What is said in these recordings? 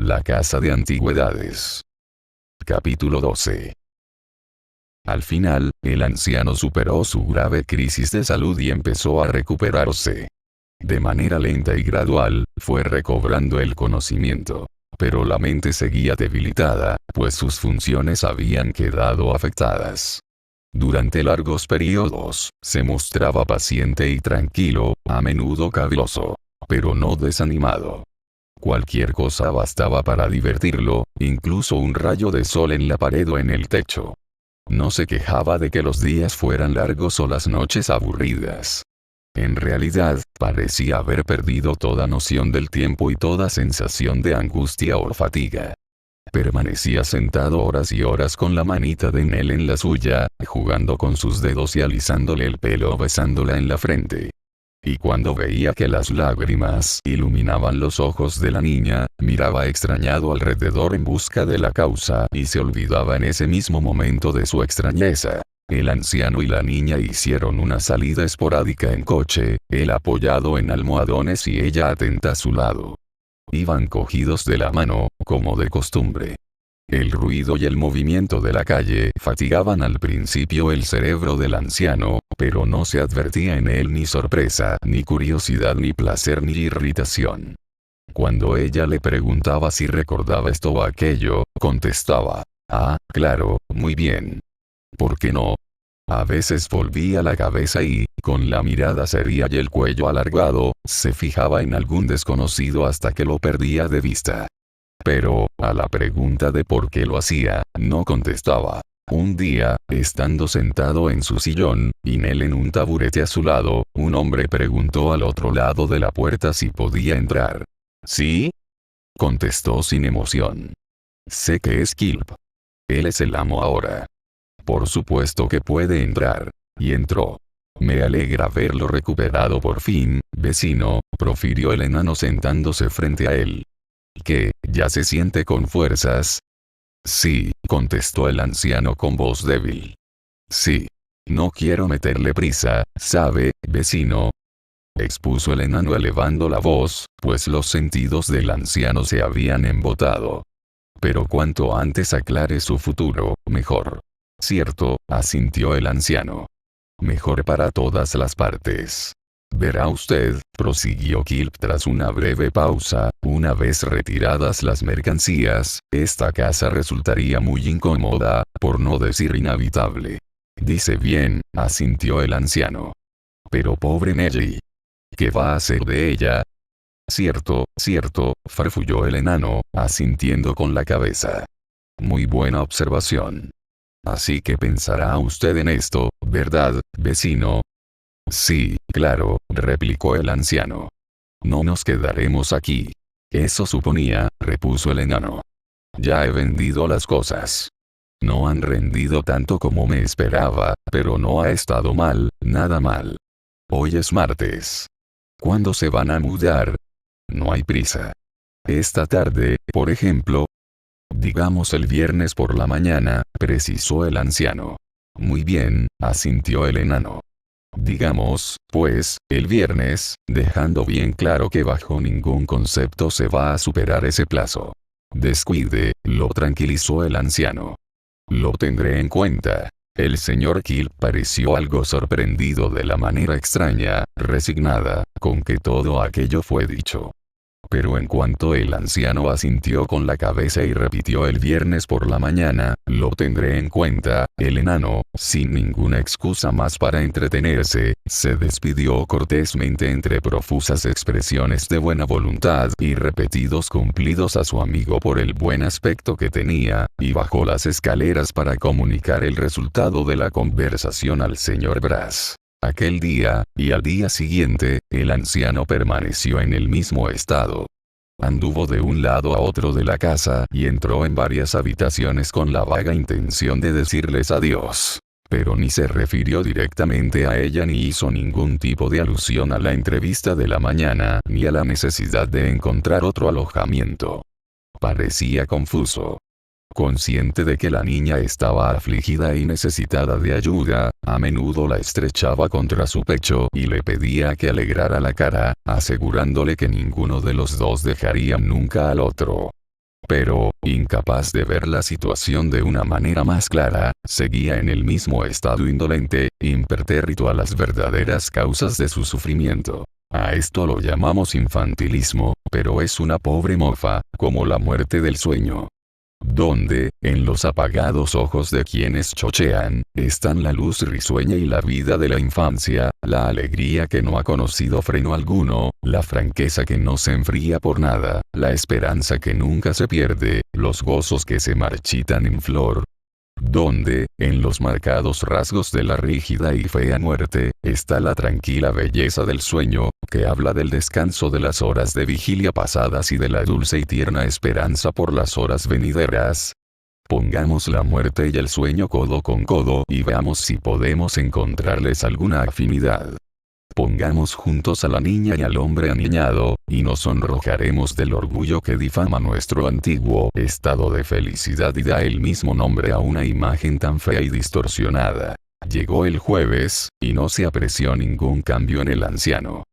La casa de antigüedades. Capítulo 12. Al final, el anciano superó su grave crisis de salud y empezó a recuperarse. De manera lenta y gradual, fue recobrando el conocimiento. Pero la mente seguía debilitada, pues sus funciones habían quedado afectadas. Durante largos periodos, se mostraba paciente y tranquilo, a menudo caviloso, pero no desanimado. Cualquier cosa bastaba para divertirlo, incluso un rayo de sol en la pared o en el techo. No se quejaba de que los días fueran largos o las noches aburridas. En realidad, parecía haber perdido toda noción del tiempo y toda sensación de angustia o fatiga. Permanecía sentado horas y horas con la manita de Nell en la suya, jugando con sus dedos y alisándole el pelo o besándola en la frente. Y cuando veía que las lágrimas iluminaban los ojos de la niña, miraba extrañado alrededor en busca de la causa y se olvidaba en ese mismo momento de su extrañeza. El anciano y la niña hicieron una salida esporádica en coche, él apoyado en almohadones y ella atenta a su lado. Iban cogidos de la mano, como de costumbre. El ruido y el movimiento de la calle fatigaban al principio el cerebro del anciano, pero no se advertía en él ni sorpresa, ni curiosidad, ni placer, ni irritación. Cuando ella le preguntaba si recordaba esto o aquello, contestaba: «Ah, claro, muy bien. ¿Por qué no?». A veces volvía la cabeza y, con la mirada seria y el cuello alargado, se fijaba en algún desconocido hasta que lo perdía de vista. Pero, a la pregunta de por qué lo hacía, no contestaba. Un día, estando sentado en su sillón, y Nell en un taburete a su lado, un hombre preguntó al otro lado de la puerta si podía entrar. «¿Sí?», contestó sin emoción. «Sé que es Kilp. Él es el amo ahora». «Por supuesto que puede entrar». Y entró. «Me alegra verlo recuperado por fin, vecino», profirió el enano sentándose frente a él. «¿Qué, ya se siente con fuerzas?». «Sí», contestó el anciano con voz débil. «Sí. No quiero meterle prisa, ¿sabe, vecino?», expuso el enano elevando la voz, pues los sentidos del anciano se habían embotado. «Pero cuanto antes aclare su futuro, mejor». «Cierto», asintió el anciano. «Mejor para todas las partes. Verá usted», prosiguió Kilp tras una breve pausa, «una vez retiradas las mercancías, esta casa resultaría muy incómoda, por no decir inhabitable». «Dice bien», asintió el anciano. «Pero pobre Nelly. ¿Qué va a hacer de ella?». «Cierto, cierto», farfulló el enano, asintiendo con la cabeza. «Muy buena observación. Así que pensará usted en esto, ¿verdad, vecino?». «Sí, claro», replicó el anciano. «No nos quedaremos aquí». «Eso suponía», repuso el enano. «Ya he vendido las cosas. No han rendido tanto como me esperaba, pero no ha estado mal, nada mal. Hoy es martes. ¿Cuándo se van a mudar?». «No hay prisa. Esta tarde, por ejemplo». «Digamos el viernes por la mañana», precisó el anciano. «Muy bien», asintió el enano. «Digamos, pues, el viernes, dejando bien claro que bajo ningún concepto se va a superar ese plazo». «Descuide», lo tranquilizó el anciano. «Lo tendré en cuenta». El señor Kilp pareció algo sorprendido de la manera extraña, resignada, con que todo aquello fue dicho. Pero en cuanto el anciano asintió con la cabeza y repitió el viernes por la mañana, «lo tendré en cuenta», el enano, sin ninguna excusa más para entretenerse, se despidió cortésmente entre profusas expresiones de buena voluntad y repetidos cumplidos a su amigo por el buen aspecto que tenía, y bajó las escaleras para comunicar el resultado de la conversación al señor Brass. Aquel día, y al día siguiente, el anciano permaneció en el mismo estado. Anduvo de un lado a otro de la casa y entró en varias habitaciones con la vaga intención de decirles adiós. Pero ni se refirió directamente a ella ni hizo ningún tipo de alusión a la entrevista de la mañana ni a la necesidad de encontrar otro alojamiento. Parecía confuso. Consciente de que la niña estaba afligida y necesitada de ayuda, a menudo la estrechaba contra su pecho y le pedía que alegrara la cara, asegurándole que ninguno de los dos dejaría nunca al otro. Pero, incapaz de ver la situación de una manera más clara, seguía en el mismo estado indolente, impertérrito a las verdaderas causas de su sufrimiento. A esto lo llamamos infantilismo, pero es una pobre mofa, como la muerte del sueño. Donde, en los apagados ojos de quienes chochean, están la luz risueña y la vida de la infancia, la alegría que no ha conocido freno alguno, la franqueza que no se enfría por nada, la esperanza que nunca se pierde, los gozos que se marchitan en flor. Donde, en los marcados rasgos de la rígida y fea muerte, está la tranquila belleza del sueño, que habla del descanso de las horas de vigilia pasadas y de la dulce y tierna esperanza por las horas venideras. Pongamos la muerte y el sueño codo con codo y veamos si podemos encontrarles alguna afinidad. Pongamos juntos a la niña y al hombre aniñado, y nos sonrojaremos del orgullo que difama nuestro antiguo estado de felicidad y da el mismo nombre a una imagen tan fea y distorsionada. Llegó el jueves, y no se apreció ningún cambio en el anciano.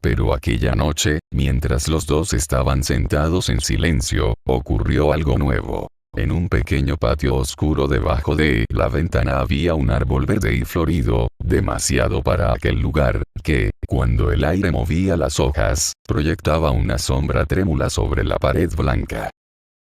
Pero aquella noche, mientras los dos estaban sentados en silencio, ocurrió algo nuevo. En un pequeño patio oscuro debajo de la ventana había un árbol verde y florido, demasiado para aquel lugar, que, cuando el aire movía las hojas, proyectaba una sombra trémula sobre la pared blanca.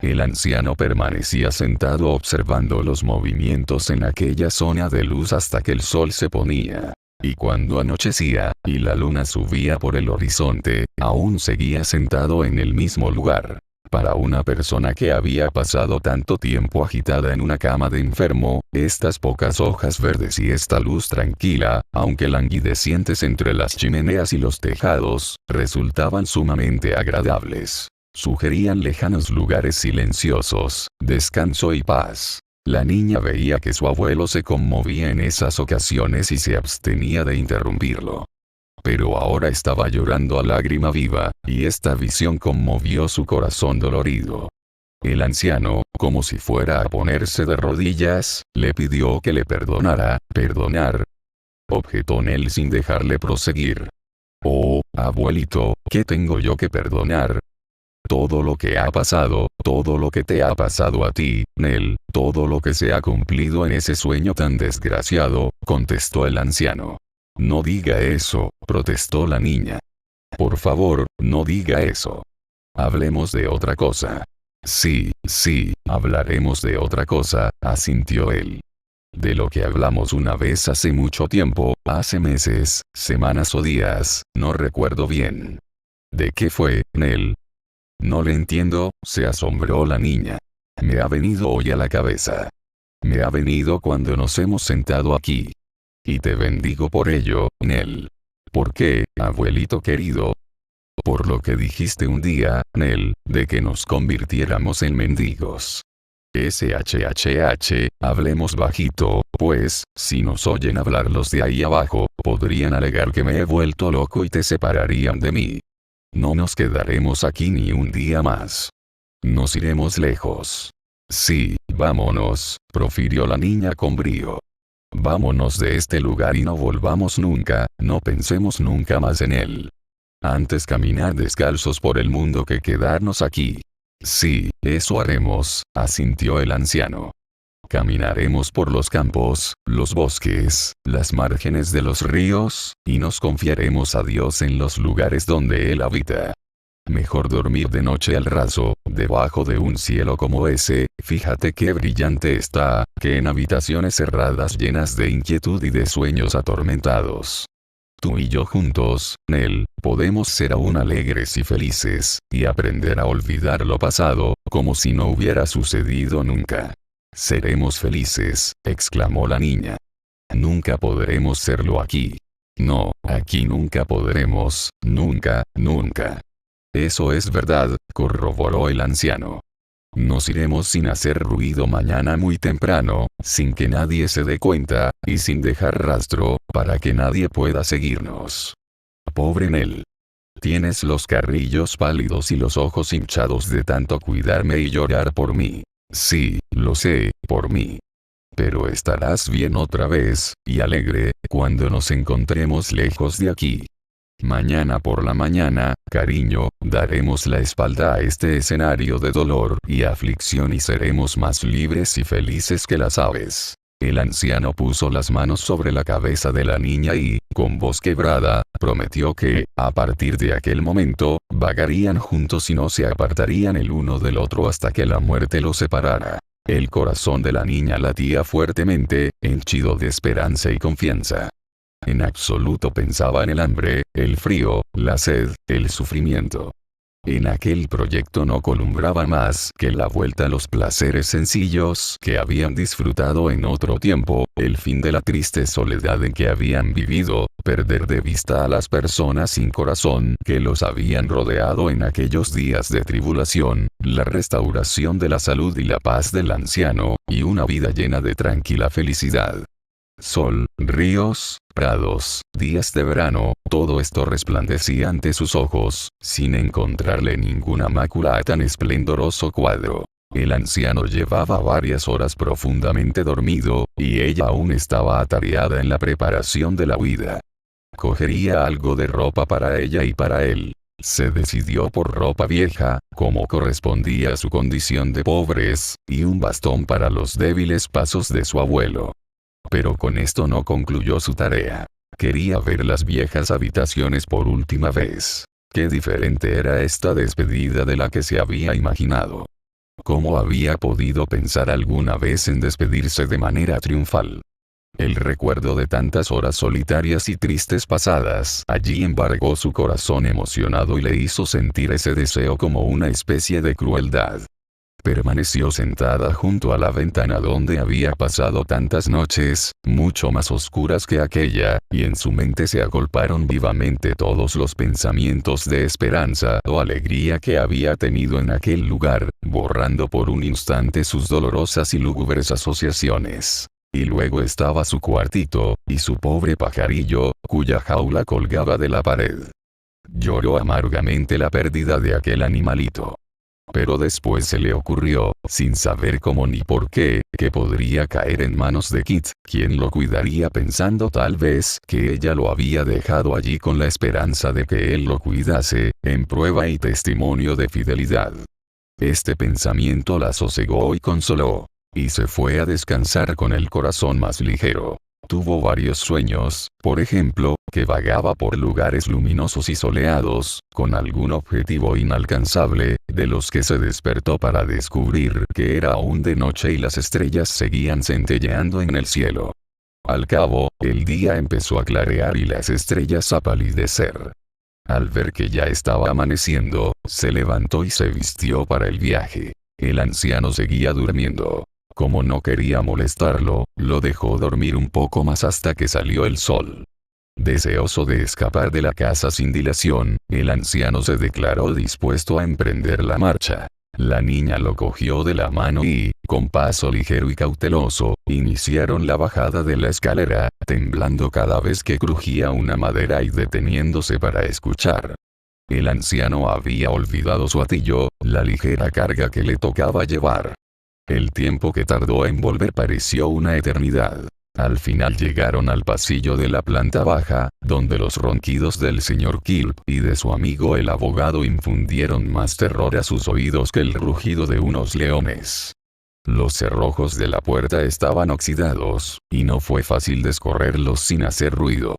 El anciano permanecía sentado observando los movimientos en aquella zona de luz hasta que el sol se ponía. Y cuando anochecía, y la luna subía por el horizonte, aún seguía sentado en el mismo lugar. Para una persona que había pasado tanto tiempo agitada en una cama de enfermo, estas pocas hojas verdes y esta luz tranquila, aunque languidecientes entre las chimeneas y los tejados, resultaban sumamente agradables. Sugerían lejanos lugares silenciosos, descanso y paz. La niña veía que su abuelo se conmovía en esas ocasiones y se abstenía de interrumpirlo. Pero ahora estaba llorando a lágrima viva, y esta visión conmovió su corazón dolorido. El anciano, como si fuera a ponerse de rodillas, le pidió que le perdonara. «Perdonar», objetó Nell sin dejarle proseguir. «Oh, abuelito, ¿qué tengo yo que perdonar? Todo lo que ha pasado, todo lo que te ha pasado a ti, Nell, todo lo que se ha cumplido en ese sueño tan desgraciado», contestó el anciano. «No diga eso», protestó la niña. «Por favor, no diga eso. Hablemos de otra cosa». «Sí, hablaremos de otra cosa», asintió él. «De lo que hablamos una vez hace mucho tiempo, hace meses, semanas o días, no recuerdo bien». «¿De qué fue, Nell?» «No le entiendo», se asombró la niña. «Me ha venido hoy a la cabeza. Me ha venido cuando nos hemos sentado aquí. Y te bendigo por ello, Nell». «¿Por qué, abuelito querido?» «Por lo que dijiste un día, Nell, de que nos convirtiéramos en mendigos». Hablemos bajito, pues, si nos oyen hablar los de ahí abajo, podrían alegar que me he vuelto loco y te separarían de mí. No nos quedaremos aquí ni un día más. Nos iremos lejos. «Sí, vámonos», profirió la niña con brío. «Vámonos de este lugar y no volvamos nunca, no pensemos nunca más en él. Antes caminar descalzos por el mundo que quedarnos aquí». «Sí, eso haremos», asintió el anciano. «Caminaremos por los campos, los bosques, las márgenes de los ríos, y nos confiaremos a Dios en los lugares donde Él habita. Mejor dormir de noche al raso, debajo de un cielo como ese, fíjate qué brillante está, que en habitaciones cerradas llenas de inquietud y de sueños atormentados. Tú y yo juntos, Nell, podemos ser aún alegres y felices, y aprender a olvidar lo pasado, como si no hubiera sucedido nunca». «Seremos felices», exclamó la niña. «Nunca podremos serlo aquí. No, aquí nunca podremos, nunca, nunca». «Eso es verdad», corroboró el anciano. «Nos iremos sin hacer ruido mañana muy temprano, sin que nadie se dé cuenta, y sin dejar rastro, para que nadie pueda seguirnos». «Pobre Nell. Tienes los carrillos pálidos y los ojos hinchados de tanto cuidarme y llorar por mí». «Sí, lo sé, por mí. Pero estarás bien otra vez, y alegre, cuando nos encontremos lejos de aquí». Mañana por la mañana, cariño, daremos la espalda a este escenario de dolor y aflicción y seremos más libres y felices que las aves. El anciano puso las manos sobre la cabeza de la niña y, con voz quebrada, prometió que, a partir de aquel momento, vagarían juntos y no se apartarían el uno del otro hasta que la muerte los separara. El corazón de la niña latía fuertemente, henchido de esperanza y confianza. En absoluto pensaba en el hambre, el frío, la sed, el sufrimiento. En aquel proyecto no columbraba más que la vuelta a los placeres sencillos que habían disfrutado en otro tiempo, el fin de la triste soledad en que habían vivido, perder de vista a las personas sin corazón que los habían rodeado en aquellos días de tribulación, la restauración de la salud y la paz del anciano, y una vida llena de tranquila felicidad. Sol, ríos, prados, días de verano, todo esto resplandecía ante sus ojos, sin encontrarle ninguna mácula a tan esplendoroso cuadro. El anciano llevaba varias horas profundamente dormido, y ella aún estaba atareada en la preparación de la huida. Cogería algo de ropa para ella y para él. Se decidió por ropa vieja, como correspondía a su condición de pobres, y un bastón para los débiles pasos de su abuelo. Pero con esto no concluyó su tarea. Quería ver las viejas habitaciones por última vez. Qué diferente era esta despedida de la que se había imaginado. ¿Cómo había podido pensar alguna vez en despedirse de manera triunfal? El recuerdo de tantas horas solitarias y tristes pasadas allí embargó su corazón emocionado y le hizo sentir ese deseo como una especie de crueldad. Permaneció sentada junto a la ventana donde había pasado tantas noches, mucho más oscuras que aquella, y en su mente se agolparon vivamente todos los pensamientos de esperanza o alegría que había tenido en aquel lugar, borrando por un instante sus dolorosas y lúgubres asociaciones. Y luego estaba su cuartito, y su pobre pajarillo, cuya jaula colgaba de la pared. Lloró amargamente la pérdida de aquel animalito. Pero después se le ocurrió, sin saber cómo ni por qué, que podría caer en manos de Kit, quien lo cuidaría pensando tal vez que ella lo había dejado allí con la esperanza de que él lo cuidase, en prueba y testimonio de fidelidad. Este pensamiento la sosegó y consoló. Y se fue a descansar con el corazón más ligero. Tuvo varios sueños, por ejemplo, que vagaba por lugares luminosos y soleados, con algún objetivo inalcanzable, de los que se despertó para descubrir que era aún de noche y las estrellas seguían centelleando en el cielo. Al cabo, el día empezó a clarear y las estrellas a palidecer. Al ver que ya estaba amaneciendo, se levantó y se vistió para el viaje. El anciano seguía durmiendo. Como no quería molestarlo, lo dejó dormir un poco más hasta que salió el sol. Deseoso de escapar de la casa sin dilación, el anciano se declaró dispuesto a emprender la marcha. La niña lo cogió de la mano y, con paso ligero y cauteloso, iniciaron la bajada de la escalera, temblando cada vez que crujía una madera y deteniéndose para escuchar. El anciano había olvidado su hatillo, la ligera carga que le tocaba llevar. El tiempo que tardó en volver pareció una eternidad. Al final llegaron al pasillo de la planta baja, donde los ronquidos del señor Kilp y de su amigo el abogado infundieron más terror a sus oídos que el rugido de unos leones. Los cerrojos de la puerta estaban oxidados, y no fue fácil descorrerlos sin hacer ruido.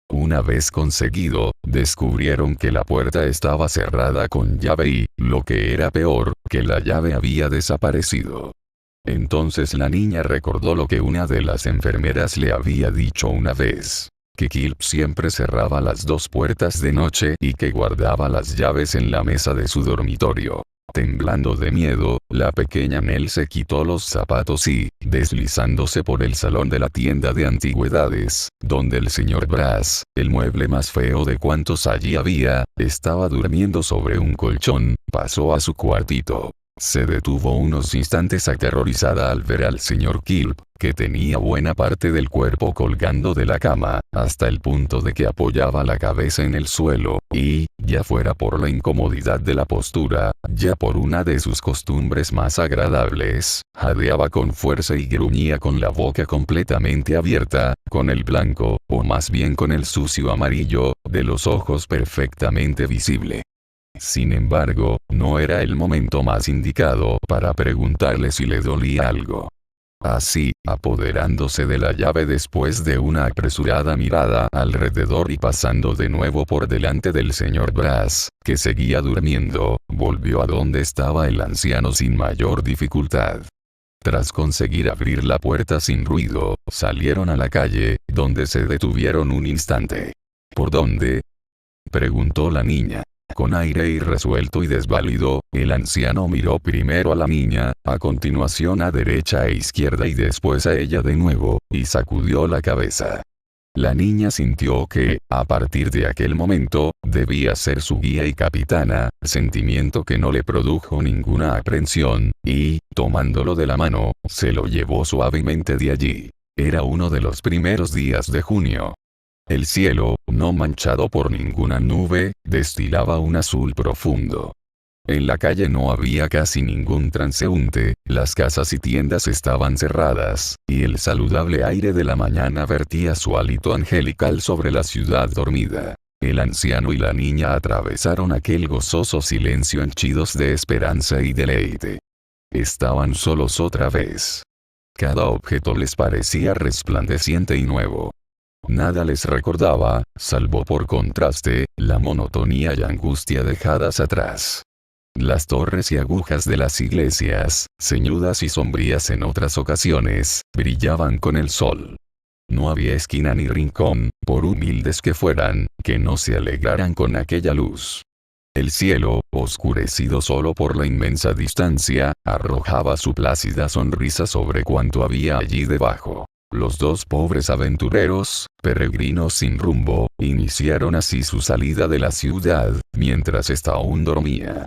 Una vez conseguido, descubrieron que la puerta estaba cerrada con llave y, lo que era peor, que la llave había desaparecido. Entonces la niña recordó lo que una de las enfermeras le había dicho una vez, que Kilp siempre cerraba las dos puertas de noche y que guardaba las llaves en la mesa de su dormitorio. Temblando de miedo, la pequeña Nell se quitó los zapatos y, deslizándose por el salón de la tienda de antigüedades, donde el señor Brass, el mueble más feo de cuantos allí había, estaba durmiendo sobre un colchón, pasó a su cuartito. Se detuvo unos instantes aterrorizada al ver al señor Kilp, que tenía buena parte del cuerpo colgando de la cama, hasta el punto de que apoyaba la cabeza en el suelo, y, ya fuera por la incomodidad de la postura, ya por una de sus costumbres más agradables, jadeaba con fuerza y gruñía con la boca completamente abierta, con el blanco, o más bien con el sucio amarillo, de los ojos perfectamente visible. Sin embargo, no era el momento más indicado para preguntarle si le dolía algo. Así, apoderándose de la llave después de una apresurada mirada alrededor y pasando de nuevo por delante del señor Brass, que seguía durmiendo, volvió a donde estaba el anciano sin mayor dificultad. Tras conseguir abrir la puerta sin ruido, salieron a la calle, donde se detuvieron un instante. ¿Por dónde?, preguntó la niña. Con aire irresuelto y desválido, el anciano miró primero a la niña, a continuación a derecha e izquierda y después a ella de nuevo, y sacudió la cabeza. La niña sintió que, a partir de aquel momento, debía ser su guía y capitana, sentimiento que no le produjo ninguna aprensión, y, tomándolo de la mano, se lo llevó suavemente de allí. Era uno de los primeros días de junio. El cielo, no manchado por ninguna nube, destilaba un azul profundo. En la calle no había casi ningún transeúnte, las casas y tiendas estaban cerradas, y el saludable aire de la mañana vertía su hálito angelical sobre la ciudad dormida. El anciano y la niña atravesaron aquel gozoso silencio henchidos de esperanza y deleite. Estaban solos otra vez. Cada objeto les parecía resplandeciente y nuevo. Nada les recordaba, salvo por contraste, la monotonía y angustia dejadas atrás. Las torres y agujas de las iglesias, ceñudas y sombrías en otras ocasiones, brillaban con el sol. No había esquina ni rincón, por humildes que fueran, que no se alegraran con aquella luz. El cielo, oscurecido solo por la inmensa distancia, arrojaba su plácida sonrisa sobre cuanto había allí debajo. Los dos pobres aventureros, peregrinos sin rumbo, iniciaron así su salida de la ciudad, mientras ésta aún dormía.